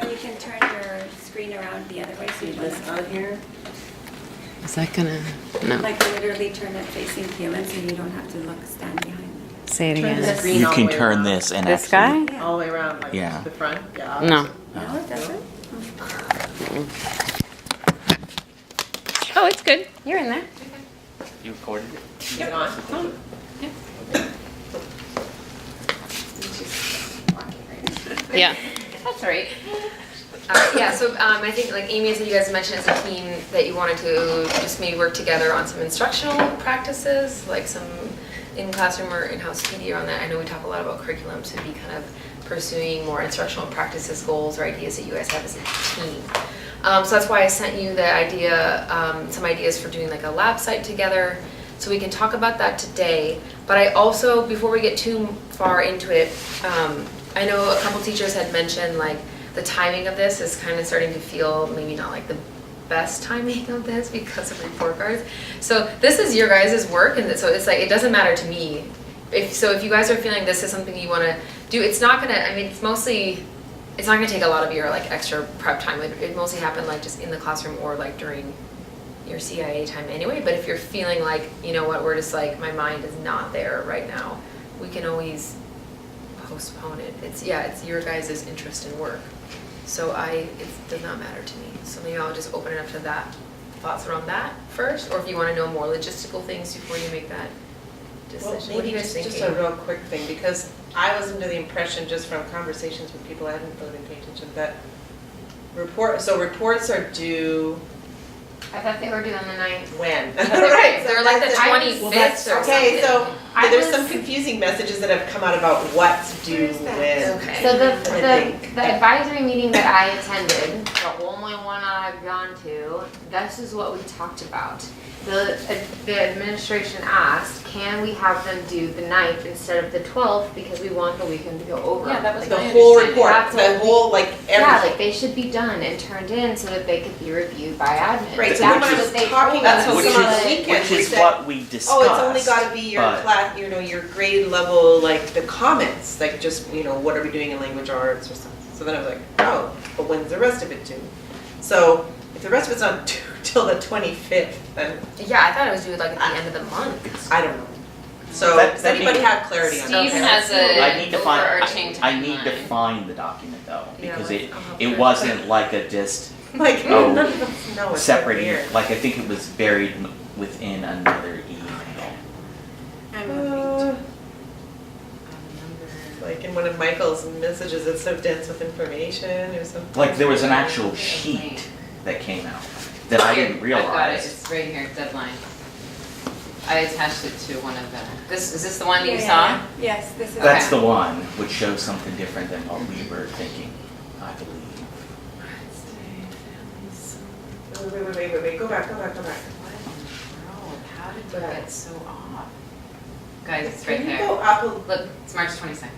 know you can turn your screen around the other way so you don't This have on here? Is that gonna, no, like literally turn it facing you and so you don't have to stand behind it. say it Turn again. this- Green You all can the way turn around. this and This actually. guy? Yeah. All the way around, like Yeah. the front? Yeah. No. No, it doesn't? Oh, it's good. You're in there. You recorded it? Is it on? Yeah. That's all right. Yeah, so I think like Amy and you guys mentioned as a team that you wanted to just maybe work together on some instructional practices, like some in-classroom or in-house PD around that. I know we talk a lot about curriculum to be kind of pursuing more instructional practices, goals, or ideas that you guys have as a team. So that's why I sent you the idea, some ideas for doing like a lab site together. So we can talk about that today. But I also, before we get too far into it, I know a couple teachers had mentioned like the timing of this is kind of starting to feel maybe not like the best timing of this because of report cards. So this is your guys' work, and so it's like it doesn't matter to me. If you guys are feeling this is something you want to do, it's not gonna. I mean, it's not gonna take a lot of your like extra prep time. It mostly happen like just in the classroom or like during your CIA time anyway. But if you're feeling like, you know what, we're just like my mind is not there right now, we can always postpone it. It's your guys' interest in work. So it does not matter to me. So maybe I'll just open it up to that, thoughts around that first, or if you want to know more logistical things before you make that Well, decision. What are maybe you guys just thinking? a real quick thing, because I was under the impression just from conversations with people I hadn't really paid attention that reports are due I thought they were due on the 9th. when? They're like the I 25th was- or something. Okay, so I there's was- some confusing messages that have come out about what's due Where is that? when. Okay. So I think. the advisory meeting that I attended, the only one I've gone to, this is what we talked about. The administration asked, can we have them do the 9th instead of the 12th because we want the weekend to go over? Yeah, that was The my whole understanding. report, That's the what we- whole, like, Yeah, like everything. they should be done and turned in so that they could be reviewed by admin. Right, so That's when I was what they talking told about us. some Which of the is, weekends, which we is said, what we discussed. oh, it's only gotta be your but- class, your grade level, like, the comments, like, just, what are we doing in language arts or something. So then I was like, oh, but when's the rest of it due? So, if the rest of it's not due till the 25th, then Yeah, I thought it was due like at the end of the month. I don't know. So, That- does that anybody may- have clarity on that? Steve has a I need to find, overarching I need to timeline. find the document though, Yeah, because like, it I'll have it to- wasn't like a just Like, Oh, none of us know, it's so separate, weird. like I think it was buried within another email. I'm moving Uh, Like in one of Michael's messages, it's so dense with information or something. Like there was an actual sheet that came out that I didn't Here, I've got it, realize. it's right here, deadline. I attached it to one of the, is this the one that you Yeah, saw? yeah, yeah. Yes, this is. That's Okay. the one, which shows something different than what we were thinking, I believe. Wait, go back. What in the world, how did we get so off? Guys, it's right Can you there. go up Look, it's March 22nd.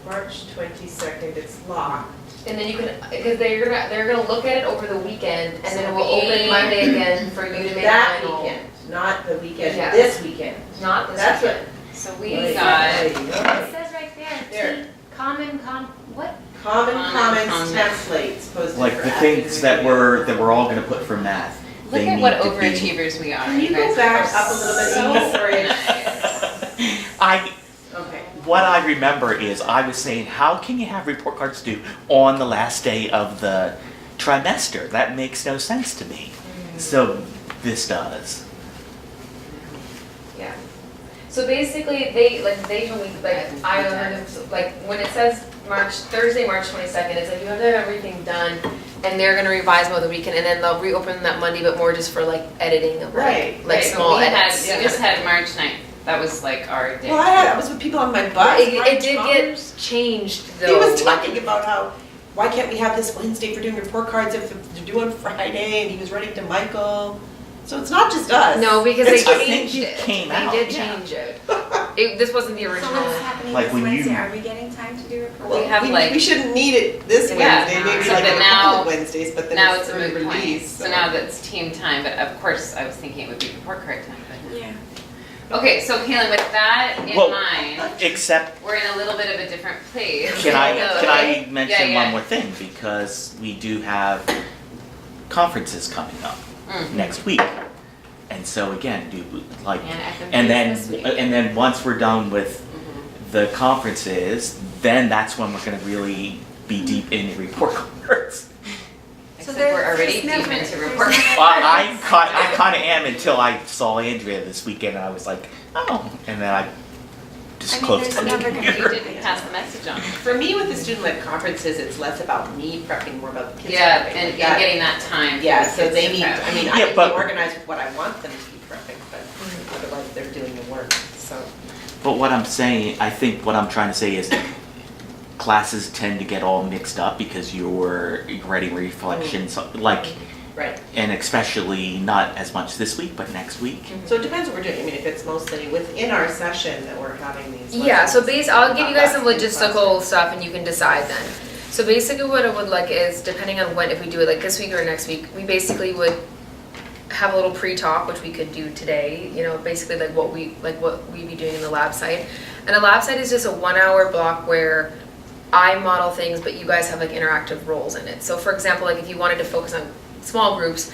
March 22nd, it's locked. And then you can, because they're gonna look at it over the weekend, and then it will So open we- Monday again for you to make That final. weekend, not the weekend, Yeah. this weekend. Not this That's weekend. So we Right. got, It says right there, There. what? Common Common comments comments. templates posted Like for the admin things that review. we're all gonna put for math, look they at need what to be. overachievers we are. Can you guys go back are up a little bit, so Amy? Sorry. I, Okay. what I remember is I was saying, how can you have report cards due on the last day of the trimester? That makes no sense to me. So this does. Yeah. So basically, they told me, I like, when it says Thursday, March 22nd, it's like you have to have everything done, and they're gonna revise them over the weekend, and then they'll reopen that Monday, but more just for like editing of Right, like right. small We had, edits. we just had March 9th. That was like our day. Well, I was with people on my bus. It Brian did Chalmers. get changed though. He was like- talking about how, why can't we have this Wednesday for doing report cards if they're due on Friday, and he was writing to Michael. So it's not just us. No, because they It's- I think changed it it. came They out, did yeah. change it. This wasn't the So original. what's happening Like this when you- Wednesday? Are we getting time to do report? Well, We have, like- we shouldn't need it this Yeah, Wednesday, maybe so like but a now- couple of Wednesdays, but then Now it's it's a early moot point. release. So now that's team time, but of course, I was thinking it would be report card time, but Yeah. Okay, so Kaylin, with that in Well, mind, Except, we're in a little bit of a different place. can I Yeah, mention yeah. one more thing? Because we do have conferences coming up next week. And so again, And FMPs this week. and then once we're done with the conferences, then that's when we're gonna really be deep in report cards. Except there- we're already there's deep never- into there's report. Well, I kind of am until I saw Andrea this weekend and I was like, oh, and then I just I mean, closed there's the never gonna be- computer. You didn't pass the message on. For me, with the student-led conferences, it's less about me prepping, more about the kids Yeah, prepping. and Like that. getting that time. for Yeah, the so kids they to need, prep. I mean, Yeah, I can be but- organized with what I want them to be prepping, but otherwise they're doing the work, so. But what I'm saying, I think what I'm trying to say is classes tend to get all mixed up because you're writing reflections, like, Right. and especially not as much this week, but next week. So it depends what we're doing. I mean, if it's mostly within our session that we're having these. Yeah, so lessons, I'll give you guys some not in logistical classroom. stuff and you can decide then. So basically what I would like is, depending on when, if we do it like this week or next week, we basically would have a little pre-talk, which we could do today, you know, basically like what we'd be doing in the lab site. And a lab site is just a 1 hour block where I model things, but you guys have like interactive roles in it. So for example, like if you wanted to focus on small groups,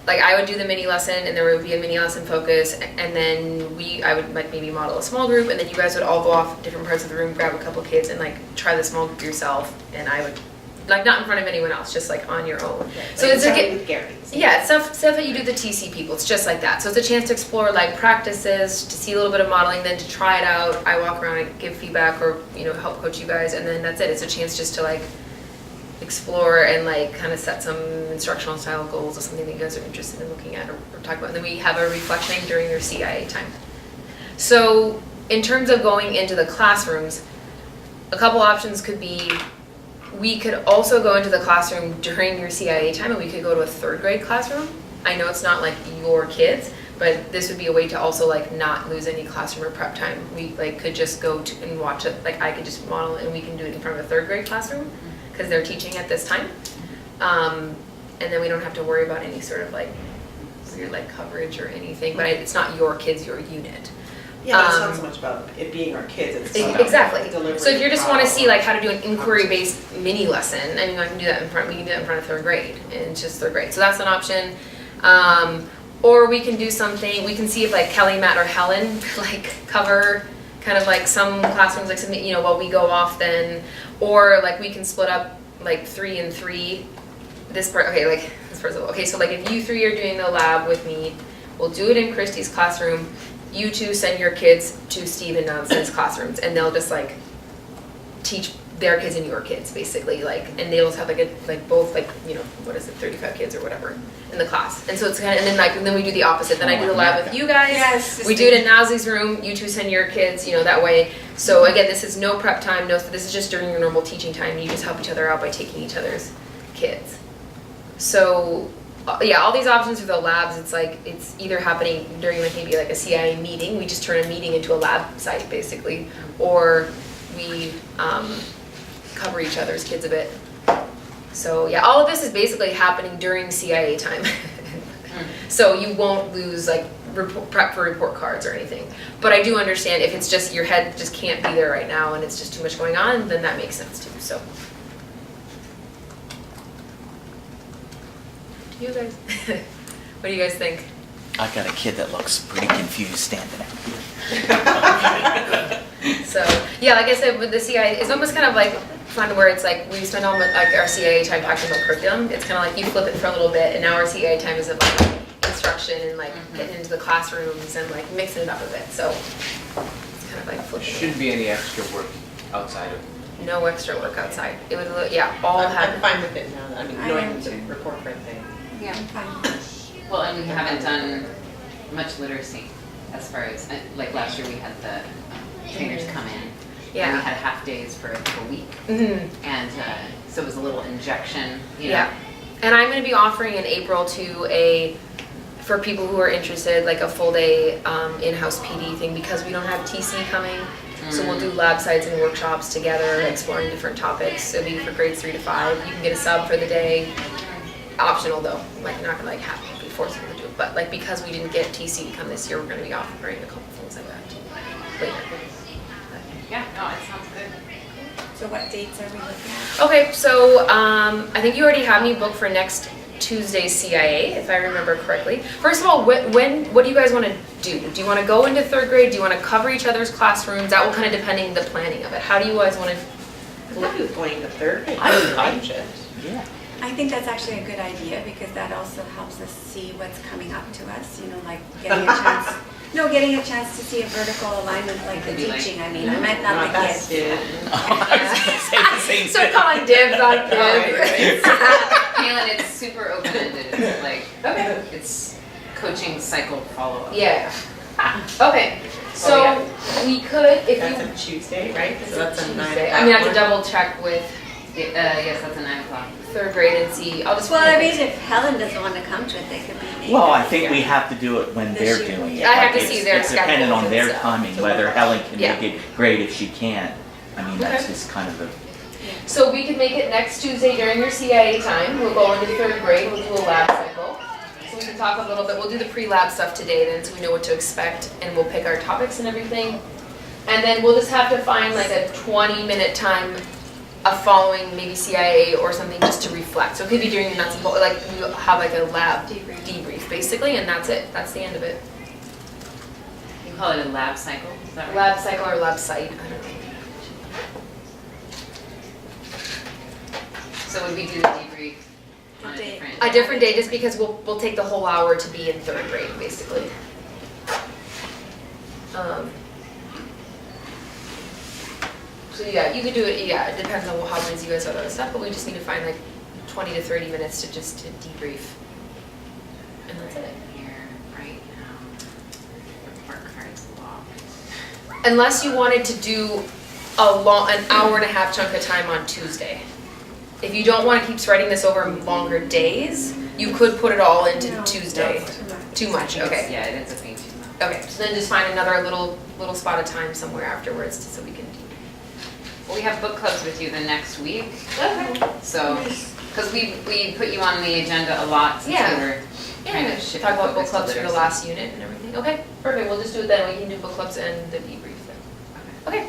like I would do the mini lesson and there would be a mini lesson focus and then I would like maybe model a small group and then you guys would all go off different parts of the room, grab a couple kids and like try the small group yourself and I would, like not in front of anyone else, just like on your own. So Like it's a, starting with Gary. yeah, it's stuff that you do with the TC people. It's just like that. So it's a chance to explore like practices, to see a little bit of modeling, then to try it out. I walk around and give feedback or, you know, help coach you guys and then that's it. It's a chance just to like explore and like kind of set some instructional style goals or something that you guys are interested in looking at or talk about. And then we have a reflection during your CIA time. So in terms of going into the classrooms, a couple options could be, we could also go into the classroom during your CIA time and we could go to a 3rd grade classroom. I know it's not like your kids, but this would be a way to also like not lose any classroom or prep time. We like could just go to and watch it, like I could just model it and we can do it in front of a 3rd grade classroom because they're teaching at this time. And then we don't have to worry about any sort of like weird like coverage or anything, but it's not your kids, your unit. Yeah, but it's not so much about it being our kids, it's about Exactly. delivering. So if you just want to see how- like how to do an inquiry-based mini lesson, I mean, I can do that in front. We can do that in front of 3rd grade, and it's just 3rd grade. So that's an option. Or we can do something. We can see if like Kelly, Matt, or Helen like cover kind of like some classrooms, like something, you know, while we go off then, or like we can split up like 3 and 3. This part, okay, like this part. Okay, so like if you 3 are doing the lab with me, we'll do it in Christy's classroom. You 2 send your kids to Steve and Nelson's classrooms and they'll just like teach their kids and your kids basically, like, and they'll have like both like, you know, what is it, 35 kids or whatever in the class. And so it's kind of, and then we do the opposite. Then I do the lab with you guys. Yes. We do it in Naslie's room. You 2 send your kids, you know, that way. So again, this is no prep time. No, this is just during your normal teaching time. You just help each other out by taking each other's kids. So yeah, all these options for the labs, it's like, it's either happening during like maybe like a CIA meeting, we just turn a meeting into a lab site basically, or we cover each other's kids a bit. So yeah, all of this is basically happening during CIA time. So you won't lose like prep for report cards or anything. But I do understand if it's just your head just can't be there right now and it's just too much going on, then that makes sense too, so. Do you guys, what do you guys think? I got a kid that looks pretty confused standing out here. So, yeah, like I said, with the CIA, it's almost kind of like fun where it's like we spend all like our CIA time talking about curriculum. It's kind of like you flip it for a little bit, and now our CIA time is about like instruction and like getting into the classrooms and like mixing it up a bit. So it's kind of like flipping. Shouldn't be any extra work outside of. No extra work outside. It would, yeah, all I'm have. fine with it now, I mean, I knowing am the too. report card thing. Yeah, I'm fine. Well, and we haven't done much literacy as far as, like last year we had the trainers come in. And Yeah. we had half days for a week. Mm-hmm. And so it was a little injection, you know. Yeah. And I'm going to be offering in April to for people who are interested, like a full day in-house PD thing because we don't have TC coming. So we'll do lab sites and workshops together, exploring different topics. It'll be for grades 3 to 5. You can get a sub for the day. Optional though, like you're not gonna like have to be forced to do it. But like because we didn't get TC to come this year, we're gonna be offering a couple full things like that later. Yeah, no, it sounds good. So what dates are we looking at? Okay, so I think you already have me booked for next Tuesday's CIA, if I remember correctly. First of all, what do you guys want to do? Do you want to go into third grade? Do you want to cover each other's classrooms? That will kind of depending the planning of it. How do you guys want to? I'm happy with going to third grade. I- shift. Yeah. I think that's actually a good idea because that also helps us see what's coming up to us, you know, like getting a chance. No, getting a chance to see a vertical alignment like the Could be like- teaching, I mean, I meant not the that kids. student. I was gonna say the same Start thing. calling dibs on kids. Kaylin, it's super open-ended, it's like, Okay. it's coaching cycle follow-up. Yeah. Okay. So we could, if That's you. a Tuesday, right? It's So that's a 9 Tuesday. I mean, I have to one. double check with Yes, that's at 9 o'clock. third grade and see. I'll just. Well, I mean, if Helen doesn't want to come to it, they could be. Well, I think we have to do it when This they're year. doing it. I have Like, to see it's- their It's dependent schedules on and their stuff. timing, whether Helen can Yeah. make it, great if she can. I mean, that's Okay. just kind of the, So we could make it next Tuesday during your CIA time. We'll go into third grade. We'll do a lab cycle. So we can talk a little bit. We'll do the pre-lab stuff today then, so we know what to expect, and we'll pick our topics and everything. And then we'll just have to find like a 20-minute time of following maybe CIA or something just to reflect. So it could be during the nuts and bolts, like we have like a lab debrief basically, and that's it. That's the end of it. You call it a lab cycle, is that right? Lab cycle or lab site, I don't know. So would we do the debrief on a Day. different? A different day, just because we'll take the whole hour to be in third grade, basically. So yeah, you could do it, yeah, it depends on how busy you guys are with other stuff, but we just need to find like 20 to 30 minutes to just to debrief. And that's it. Here, right now, report cards locked. Unless you wanted to do an hour and a half chunk of time on Tuesday. If you don't want to keep spreading this over longer days, you could put it all into No, Tuesday. that's too much. Too much, okay. Yeah, it ends up being too much. Okay, so then just find another little spot of time somewhere afterwards so we can do. Well, we have book clubs with you the next week, Okay. so, because we put you on the agenda a lot since Yeah. we were kind Yeah, of shifting talk about book focus to clubs for the literacy. last unit and everything. Okay, perfect, we'll just do it then. We can do book clubs and the debrief then. Okay,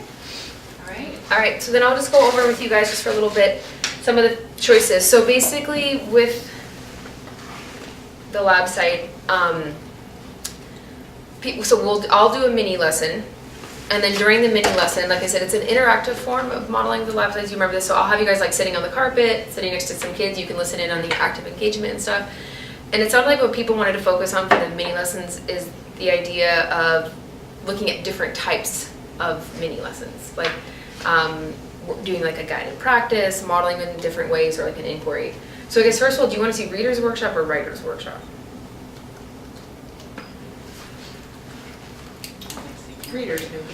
All right. all right, so then I'll just go over with you guys just for a little bit, some of the choices. So basically with the lab site, I'll do a mini lesson. And then during the mini lesson, like I said, it's an interactive form of modeling the lab sites. You remember this, so I'll have you guys like sitting on the carpet, sitting next to some kids. You can listen in on the active engagement and stuff. And it sounded like what people wanted to focus on for the mini lessons is the idea of looking at different types of mini lessons, like doing like a guided practice, modeling in different ways, or like an inquiry. So I guess first of all, do you want to see reader's workshop or writer's workshop? Readers, maybe.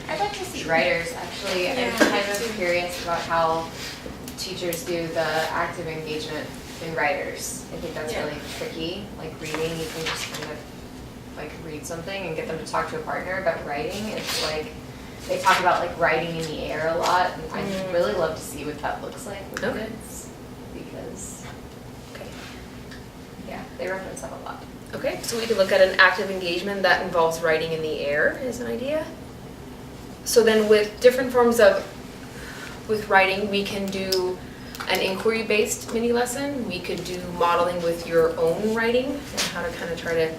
I'd like to see writers, actually. I'm kind of curious about how teachers do the active engagement in writers. I think that's Yeah. really tricky. Like reading, you can just kind of like read something and get them to talk to a partner, but writing, it's like, they talk about like writing in the air a lot, and I'd really love to see what that looks like with Okay. kids. Because, Okay. yeah, they reference that a lot. Okay, so we could look at an active engagement that involves writing in the air is an idea. So then with different forms of, with writing, we can do an inquiry-based mini lesson. We could do modeling with your own writing and how to kind of try to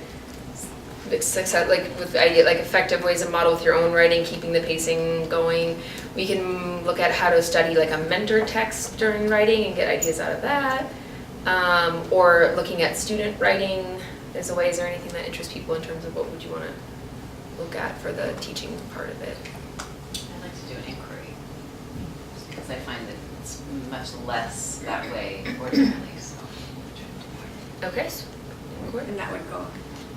success, like with the idea, like effective ways to model with your own writing, keeping the pacing going. We can look at how to study like a mentor text during writing and get ideas out of that. Or looking at student writing as a way. Is there anything that interests people in terms of what would you want to look at for the teaching part of it? I'd like to do an inquiry, just because I find that it's much less that way ordinarily, so. Okay. And that would go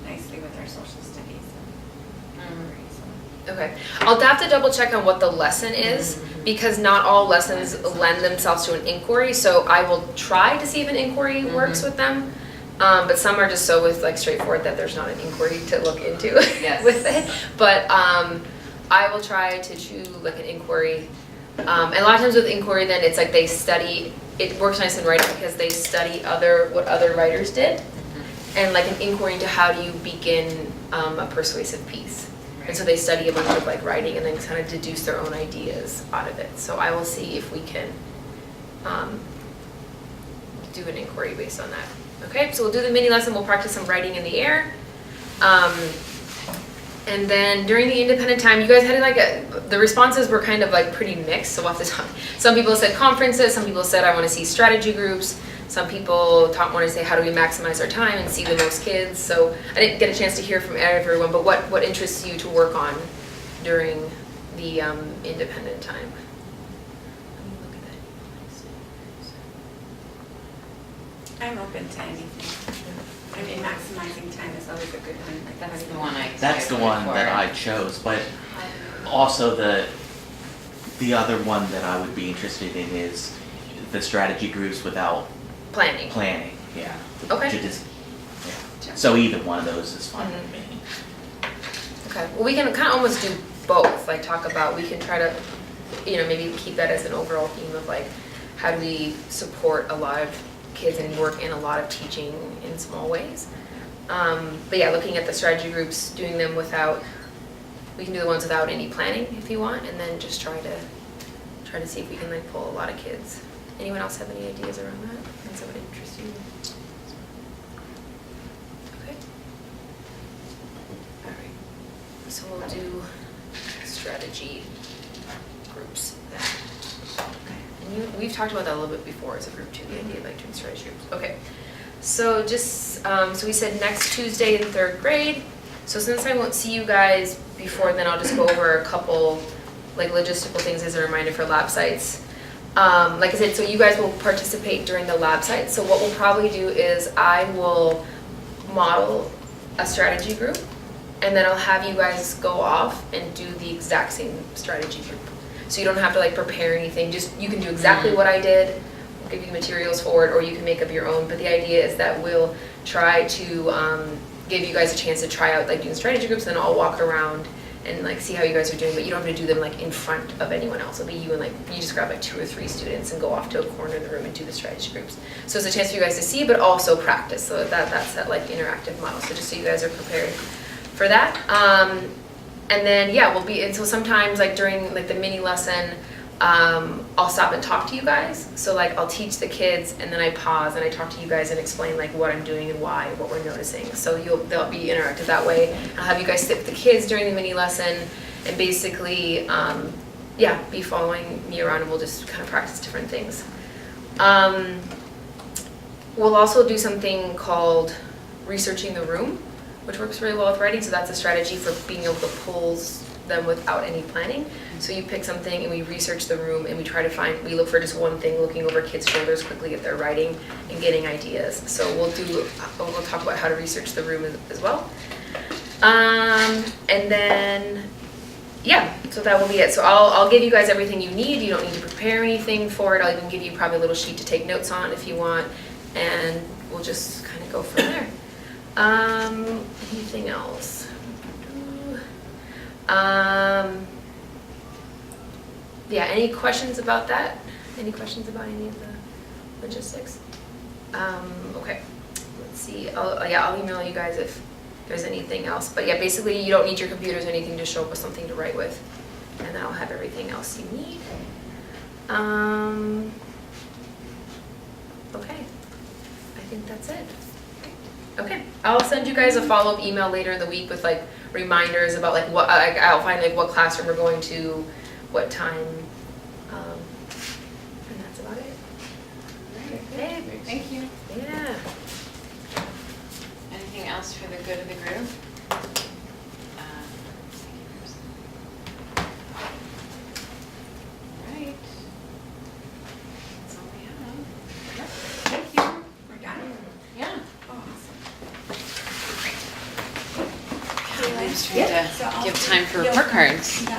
nicely with our social studies. Okay. I'll have to double check on what the lesson is because not all lessons lend themselves to an inquiry. So I will try to see if an inquiry works with them. But some are just so like straightforward that there's not an inquiry to look into Yes. with it. But I will try to choose like an inquiry. And a lot of times with inquiry, then it's like they study. It works nice in writing because they study what other writers did, and like an inquiry into how do you begin a persuasive piece. And so they study a bunch of like writing and then kind of deduce their own ideas out of it. So I will see if we can do an inquiry based on that. Okay, so we'll do the mini lesson, we'll practice some writing in the air. And then during the independent time, you guys had like the responses were kind of like pretty mixed, so we'll have to talk. Some people said conferences, some people said I want to see strategy groups, some people want to say how do we maximize our time and see the most kids. So I didn't get a chance to hear from everyone, but what interests you to work on during the independent time? Let me look at that. I'm open to anything. I mean, maximizing time is always a good one. Like That's having- the one I. That's the one that I chose, but also the other one that I would be interested in is the strategy groups without Planning. planning, yeah. Okay. To just, yeah. So either one of those is fine with me. Okay, well, we can kind of almost do both, like talk about, we can try to, maybe keep that as an overall theme of like, how do we support a lot of kids and work in a lot of teaching in small ways. But yeah, looking at the strategy groups, doing them without, we can do the ones without any planning if you want, and then just try to see if we can like pull a lot of kids. Anyone else have any ideas around that? Things that would interest you? Okay. All right. So we'll do strategy groups then. And we've talked about that a little bit before as a group too, the idea of like doing strategy groups. Okay. So just, so we said next Tuesday in 3rd grade. So since I won't see you guys before then, I'll just go over a couple like logistical things as a reminder for lab sites. Like I said, so you guys will participate during the lab site. So what we'll probably do is I will model a strategy group, and then I'll have you guys go off and do the exact same strategy group. So you don't have to like prepare anything, just you can do exactly what I did, I'll give you materials for it, or you can make up your own. But the idea is that we'll try to give you guys a chance to try out like doing strategy groups, then I'll walk around and like see how you guys are doing, but you don't have to do them like in front of anyone else. It'll be you and like, you just grab like 2 or 3 students and go off to a corner of the room and do the strategy groups. So it's a chance for you guys to see, but also practice. So that's that like interactive model. So just so you guys are prepared for that. And then yeah, and so sometimes like during like the mini lesson, I'll stop and talk to you guys. So like I'll teach the kids and then I pause and I talk to you guys and explain like what I'm doing and why, what we're noticing. So they'll be interactive that way. I'll have you guys sit with the kids during the mini lesson and basically, be following me around, and we'll just kind of practice different things. We'll also do something called researching the room, which works really well with writing. So that's a strategy for being able to pull them without any planning. So you pick something and we research the room and we look for just one thing, looking over kids' shoulders quickly at their writing and getting ideas. So we'll talk about how to research the room as well. And then, so that will be it. So I'll give you guys everything you need. You don't need to prepare anything for it. I'll even give you probably a little sheet to take notes on if you want. And we'll just kind of go from there. Anything else? Any questions about that? Any questions about any of the logistics? Okay, let's see. I'll email you guys if there's anything else. But yeah, basically you don't need your computers or anything, just show up with something to write with. And then I'll have everything else you need. Okay, I think that's it. Okay, I'll send you guys a follow-up email later in the week with like reminders about like what I'll find like what classroom we're going to, what time, and that's about it. Okay. Thank you. Yeah. Anything else for the good of the group? Right. That's all we have. Thank you. We're done. Yeah. Oh, awesome. I'm just trying to So I'll give do- time for you'll- report cards. Yeah.